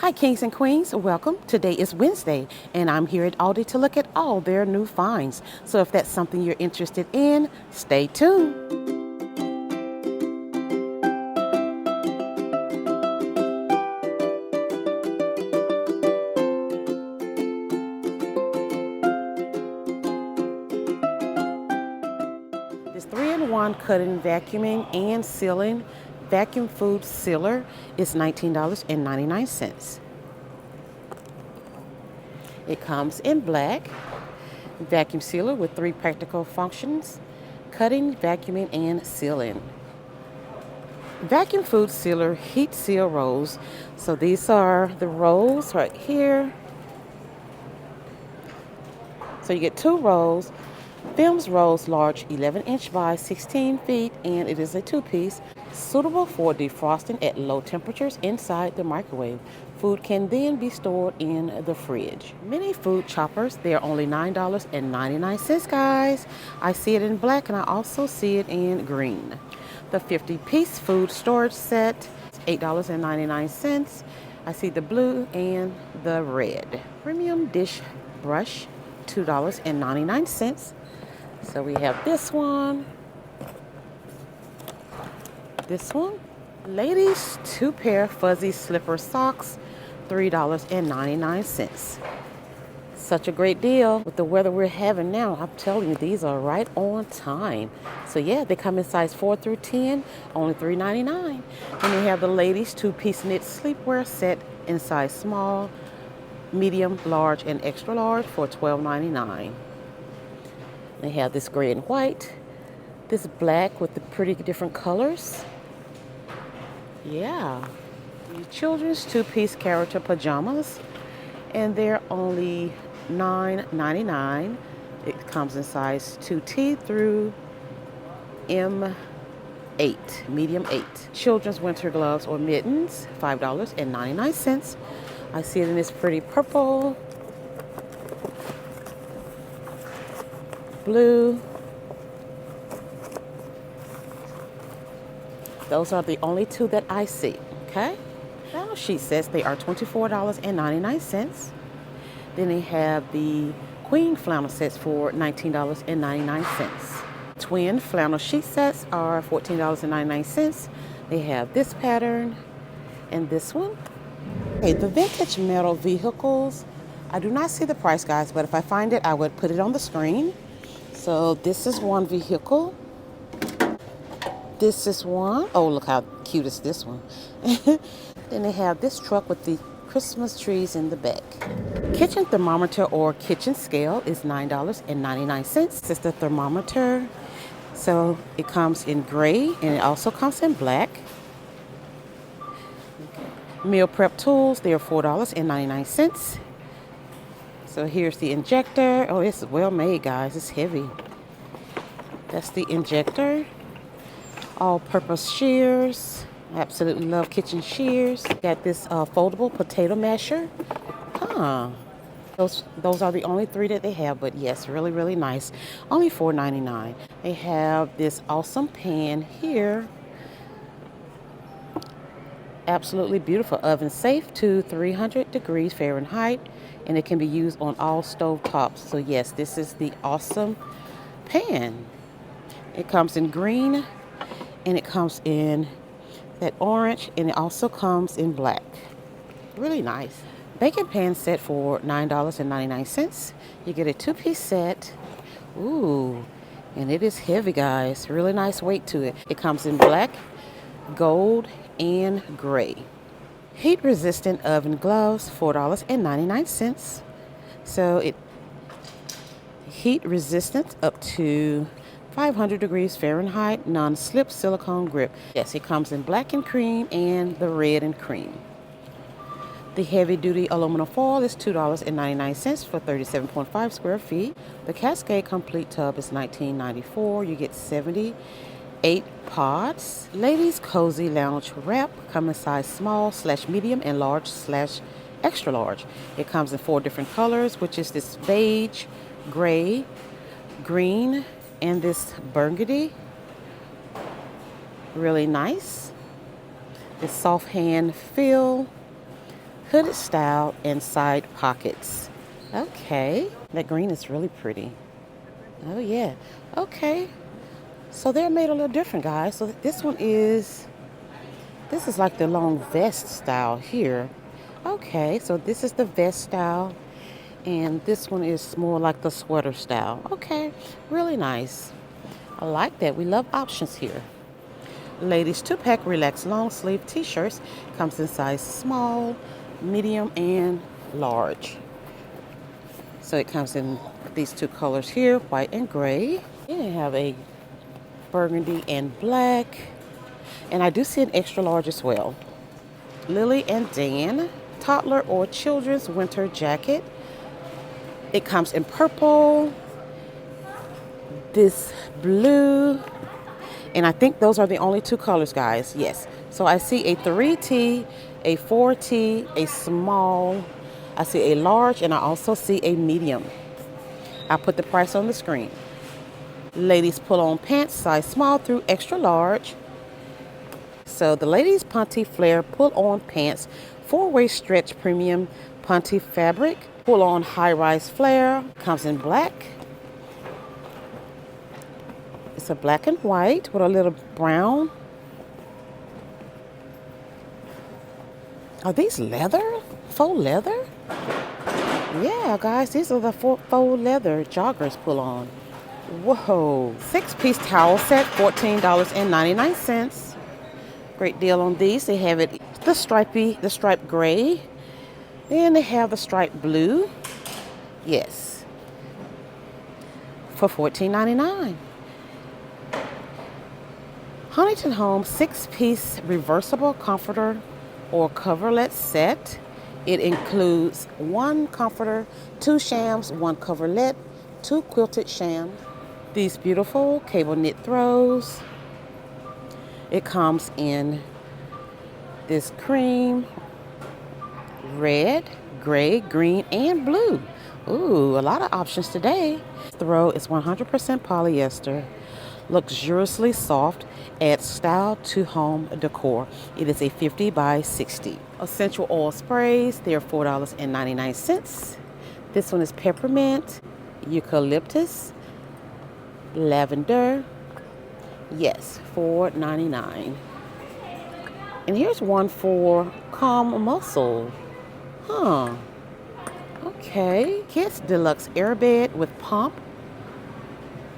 Hi kings and queens, welcome. Today is Wednesday and I'm here at Aldi to look at all their new finds. So if that's something you're interested in, stay tuned. This 3-in-1 cutting, vacuuming, and sealing vacuum food sealer is $19.99. It comes in black. Vacuum sealer with 3 practical functions: cutting, vacuuming, and sealing. Vacuum food sealer heat seal rolls. So these are the rolls right here. So you get 2 rolls. Films rolls large 11-inch by 16 feet, and it is a 2-piece, suitable for defrosting at low temperatures inside the microwave. Food can then be stored in the fridge. Mini food choppers, they are only $9.99, guys. I see it in black and I also see it in green. The 50-piece food storage set, $8.99. I see the blue and the red. Premium dish brush, $2.99. So we have this one, this one. Ladies, 2 pair fuzzy slipper socks, $3.99. Such a great deal with the weather we're having now. I'm telling you, these are right on time. So yeah, they come in size 4 through 10, only $3.99. And they have the ladies 2-piece knit sleepwear set in size small, medium, large, and extra large for $12.99. They have this gray and white, this black with the pretty different colors. Yeah. The children's 2-piece character pajamas, and they're only $9.99. It comes in size 2T through M8, medium 8. Children's winter gloves or mittens, $5.99. I see it in this pretty purple, blue. Those are the only 2 that I see, okay? Now she says they are $24.99. Then they have the queen flannel sets for $19.99. Twin flannel sheet sets are $14.99. They have this pattern and this one. Okay, the vintage metal vehicles, I do not see the price, guys, but if I find it, I would put it on the screen. So this is one vehicle. This is one. Oh, look how cute is this one. Then they have this truck with the Christmas trees in the back. Kitchen thermometer or kitchen scale is $9.99. This is the thermometer. So it comes in gray and it also comes in black. Meal prep tools, they are $4.99. So here's the injector. Oh, it's well made, guys. It's heavy. That's the injector. All-purpose shears. I absolutely love kitchen shears. Got this foldable potato masher. Those are the only 3 that they have, but yes, really, really nice. Only $4.99. They have this awesome pan here. Absolutely beautiful. Oven safe to 300 degrees Fahrenheit, and it can be used on all stove tops. So yes, this is the awesome pan. It comes in green, and it comes in that orange, and it also comes in black. Really nice. Baking pan set for $9.99. You get a 2-piece set. Ooh, and it is heavy, guys. Really nice weight to it. It comes in black, gold, and gray. Heat resistant oven gloves, $4.99. So it heat resistant up to 500 degrees Fahrenheit, non-slip silicone grip. Yes, it comes in black and cream and the red and cream. The heavy-duty aluminum foil is $2.99 for 37.5 square feet. The Cascade Complete Tub is $19.94. You get 78 pods. Ladies Cozy Lounge Wrap come in size small / medium and large / extra large. It comes in 4 different colors, which is this beige, gray, green, and this burgundy. Really nice. This soft hand feel hooded style and side pockets. Okay, that green is really pretty. Oh yeah, okay. So they're made a little different, guys. So this is like the long vest style here. Okay, so this is the vest style, and this one is more like the sweater style. Okay, really nice. I like that. We love options here. Ladies 2-pack relaxed long sleeve t-shirts comes in size small, medium, and large. So it comes in these two colors here, white and gray. And you have a burgundy and black. And I do see an extra large as well. Lily and Dan, toddler or children's winter jacket. It comes in purple, this blue, and I think those are the only two colors, guys. Yes. So I see a 3T, a 4T, a small, I see a large, and I also see a medium. I'll put the price on the screen. Ladies pull-on pants, size small through extra large. So the ladies Ponte Flare pull-on pants, 4-way stretch premium Ponte fabric, pull-on high-rise flare, comes in black. It's a black and white with a little brown. Are these leather? Faux leather? Yeah, guys, these are the faux leather joggers pull-on. Whoa. 6-piece towel set, $14.99. Great deal on these. They have it the striped gray. And they have the striped blue. Yes. For $14.99. Huntington Home 6-piece reversible comforter or coverlet set. It includes 1 comforter, 2 shams, 1 coverlet, 2 quilted shams. These beautiful cable knit throws. It comes in this cream, red, gray, green, and blue. Ooh, a lot of options today. Throw is 100% polyester, luxuriously soft, adds style to home decor. It is a 50 by 60. Essential oil sprays, they're $4.99. This one is peppermint, eucalyptus, lavender. Yes, $4.99. And here's one for calm muscle. Huh. Okay. Kids Deluxe Airbed with pump.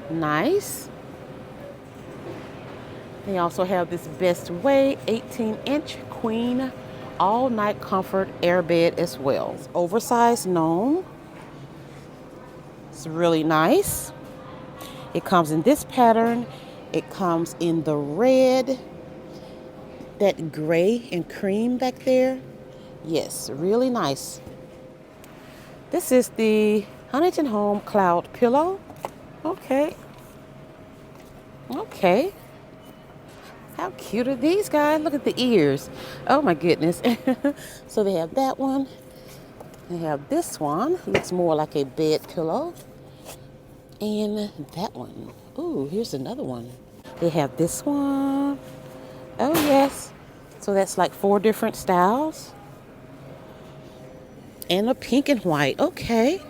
Nice. They also have this Best Way 18-inch queen all-night comfort airbed as well. It's oversized gnome. It's really nice. It comes in this pattern. It comes in the red, that gray and cream back there. Yes, really nice. This is the Huntington Home Cloud Pillow. Okay. Okay. How cute are these guys? Look at the ears. Oh my goodness. So they have that one. They have this one. Looks more like a bed pillow. And that one. Ooh, here's another one. They have this one. Oh yes. So that's like 4 different styles. And a pink and white. Okay.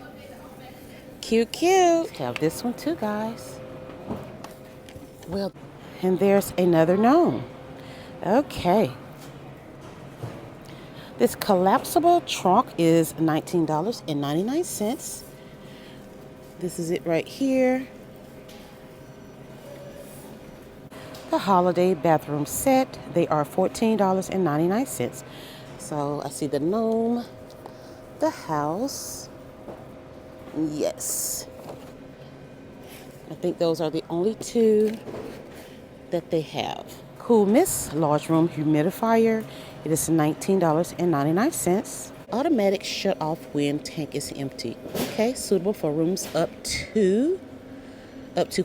Cute, cute. Have this one too, guys. Well, and there's another gnome. Okay. This collapsible trunk is $19.99. This is it right here. The holiday bathroom set, they are $14.99. So I see the gnome, the house. Yes. I think those are the only 2 that they have. Cool Mist large room humidifier. It is $19.99. Automatic shut off when tank is empty. Okay, suitable for rooms up to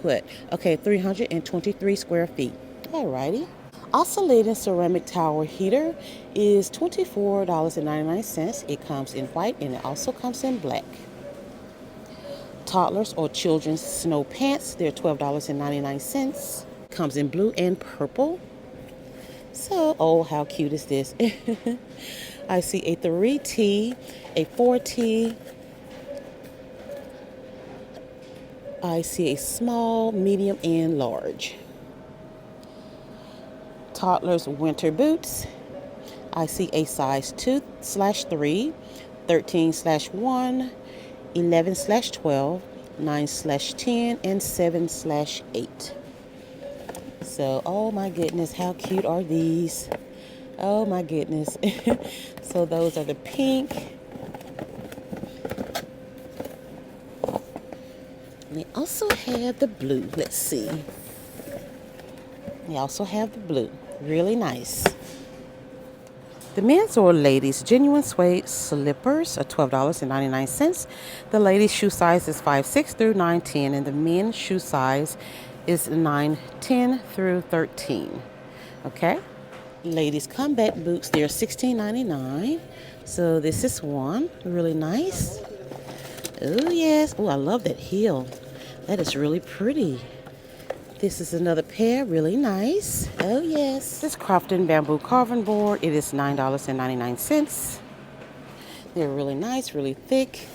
what? Okay, 323 square feet. Alrighty. Oscillating ceramic tower heater is $24.99. It comes in white and it also comes in black. Toddlers or children's snow pants, they're $12.99. Comes in blue and purple. So, oh, how cute is this? I see a 3T, a 4T. I see a small, medium, and large. Toddler's winter boots. I see a size 2/3, 13/1, 11/12, 9/10, and 7/8. So, oh my goodness, how cute are these? Oh my goodness. So those are the pink. And they also have the blue. Let's see. They also have the blue. Really nice. The men's or ladies' genuine suede slippers are $12.99. The ladies' shoe size is 5'6" through 9'10", and the men's shoe size is 9'10" through 13. Okay. Ladies' combat boots, they're $16.99. So this is one, really nice. Oh yes, oh I love that heel. That is really pretty. This is another pair, really nice. Oh yes. This Crofton bamboo carving board, it is $9.99. They're really nice, really thick.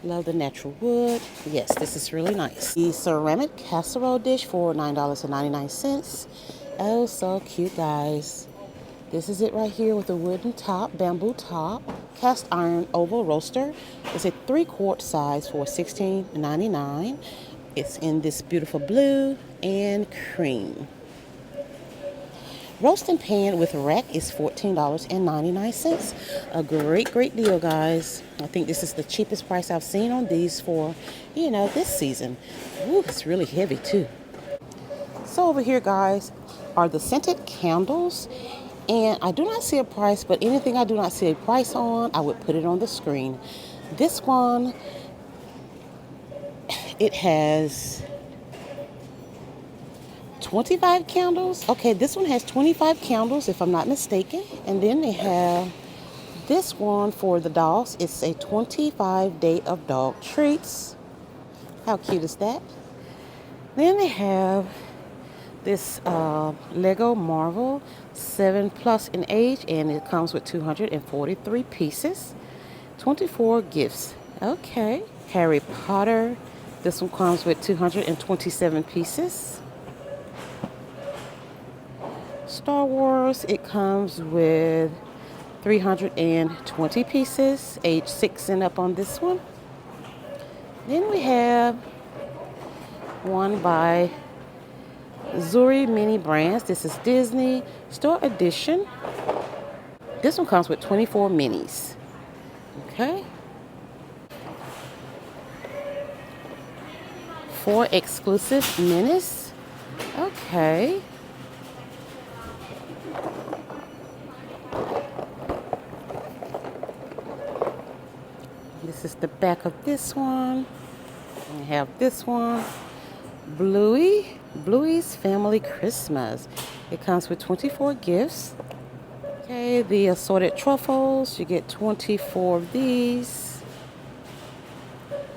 Love the natural wood. Yes, this is really nice. The ceramic casserole dish for $9.99. Oh, so cute, guys. This is it right here with a wooden top, bamboo top, cast iron oval roaster. It's a 3-quart size for $16.99. It's in this beautiful blue and cream. Roasting pan with rack is $14.99. A great deal, guys. I think this is the cheapest price I've seen on these for, this season. Ooh, it's really heavy too. So over here, guys, are the scented candles. And I do not see a price, but anything I do not see a price on, I would put it on the screen. This one, it has 25 candles. Okay, this one has 25 candles, if I'm not mistaken. And then they have this one for the dogs. It's a 25-day of dog treats. How cute is that? Then they have this Lego Marvel 7+ in age, and it comes with 243 pieces, 24 gifts. Okay. Harry Potter, this one comes with 227 pieces. Star Wars, it comes with 320 pieces, age 6 and up on this one. Then we have one by Zuri Mini Brands. This is Disney Store Edition. This one comes with 24 minis. Okay. 4 exclusive minis. Okay. This is the back of this one. We have this one. Bluey's Family Christmas. It comes with 24 gifts. Okay, the assorted truffles. You get 24 of these.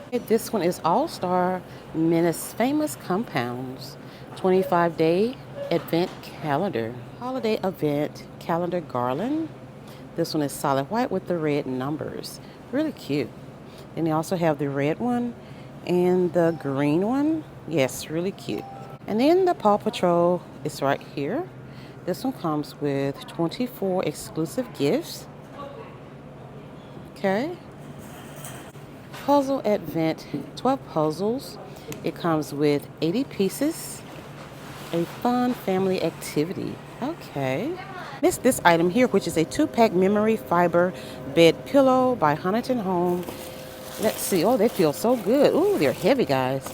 Okay, this one is All-Star Menace Famous Compounds. 25-day advent calendar. Holiday event calendar garland. This one is solid white with the red numbers. Really cute. And they also have the red one and the green one. Yes, really cute. And then the Paw Patrol is right here. This one comes with 24 exclusive gifts. Okay. Puzzle Advent, 12 puzzles. It comes with 80 pieces. A fun family activity. Okay. This item here, which is a 2-pack memory fiber bed pillow by Huntington Home. Let's see. Oh, they feel so good. Ooh, they're heavy, guys.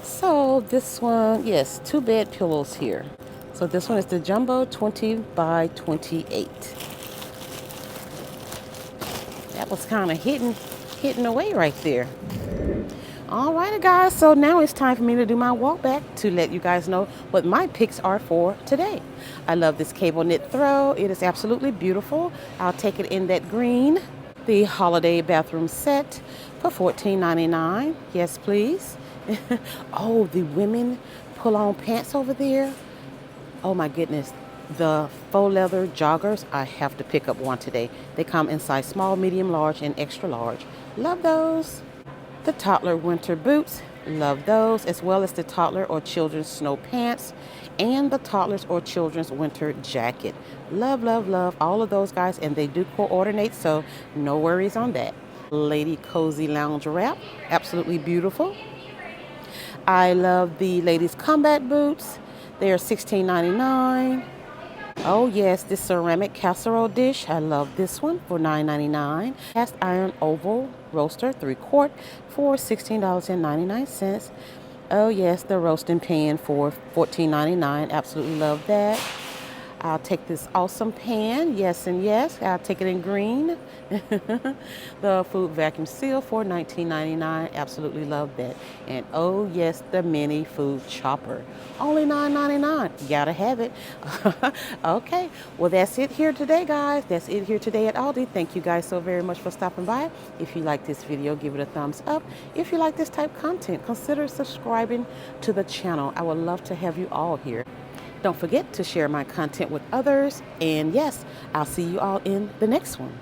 So this one, yes, 2 bed pillows here. So this one is the jumbo 20 by 28. That was kind of hitting away right there. All right, guys. So now it's time for me to do my walk back to let you guys know what my picks are for today. I love this cable knit throw. It is absolutely beautiful. I'll take it in that green. The holiday bathroom set for $14.99. Yes, please. Oh, the women pull-on pants over there. Oh my goodness. The faux leather joggers, I have to pick up one today. They come in size small, medium, large, and extra large. Love those. The toddler winter boots, love those, as well as the toddler or children's snow pants and the toddler's or children's winter jacket. Love, love, love all of those guys, and they do coordinate, so no worries on that. Lady cozy lounge wrap, absolutely beautiful. I love the ladies combat boots. They are $16.99. Oh yes, this ceramic casserole dish. I love this one for $9.99. Cast iron oval roaster, 3-quart for $16.99. Oh yes, the roasting pan for $14.99. Absolutely love that. I'll take this awesome pan, yes and yes. I'll take it in green. The food vacuum seal for $19.99. Absolutely love that. And oh yes, the mini food chopper. Only $9.99. Gotta have it. Okay, well that's it here today, guys. That's it here today at Aldi. Thank you guys so very much for stopping by. If you like this video, give it a thumbs up. If you like this type of content, consider subscribing to the channel. I would love to have you all here. Don't forget to share my content with others. And yes, I'll see you all in the next one.